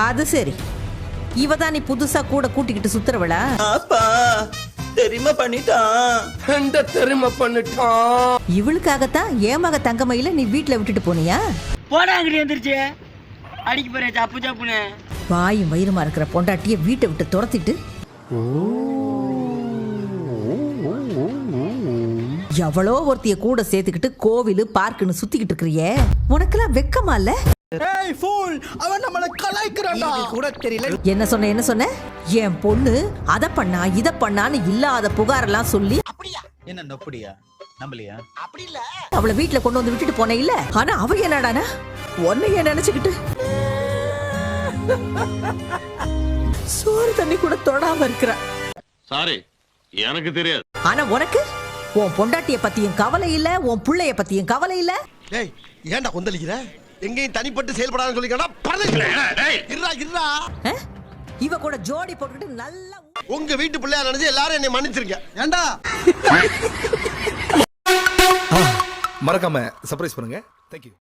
அது சரி, இவ தான் நீ புதுசா கூட கூட்டிக்கிட்டு சுத்துறவளா? அப்பா தெரியுமா பண்ணிட்டான். தெரியுமா பண்ணிட்டான். இவளுக்காகத்தான் ஏமக தங்கமையில நீ வீட்டுல விட்டுட்டு போனியா? போடா அங்கிட்டு வந்துருச்சு அடிக்க போறேன் சாப்பு சாப்புன்னு. வாயும் வயிறுமா இருக்கிற பொண்டாட்டிய வீட்டை விட்டு துரத்திட்டு எவ்வளோ ஒருத்திய கூட சேர்த்துக்கிட்டு கோவிலு பார்க்குன்னு சுத்திக்கிட்டு இருக்கிறியே, உனக்கெல்லாம் வெக்கமா இல்ல? ஏய் ஃபூல், அவன் நம்மள கலாய்க்கறான்டா. கூட தெரியல. என்ன சொன்ன? என் பொண்ணு அத பண்ணா இத பண்ணான்னு இல்லாத புகாரெல்லாம் சொல்லி அப்படியா? என்ன நொப்படியா? நம்பலையா? அப்படி இல்ல. அவளை வீட்டுல கொண்டு வந்து விட்டுட்டு போனே இல்ல. ஆனா அவ என்னடானா உன்னைய நினைச்சுக்கிட்டு சோறு தண்ணி கூட தொடாம இருக்கிறா. சாரி, எனக்கு தெரியாது. ஆனா உனக்கு உன் பொண்டாட்டிய பத்தியும் கவலை இல்ல, உன் புள்ளைய பத்தியும் கவலை இல்ல. டேய் ஏன்டா கொந்தளிக்கிற? எங்கேயும் தனிப்பட்டு செயல்படாத சொல்லிக்கடா. இருடா. இவ கூட ஜோடி போட்டுக்கிட்டு நல்லா உங்க வீட்டு பிள்ளையா நினைச்சு எல்லாரும் என்னை மன்னிச்சிருங்க. ஏன்டா மறக்காம சர்ப்ரைஸ் பண்ணுங்க. தேங்க்யூ.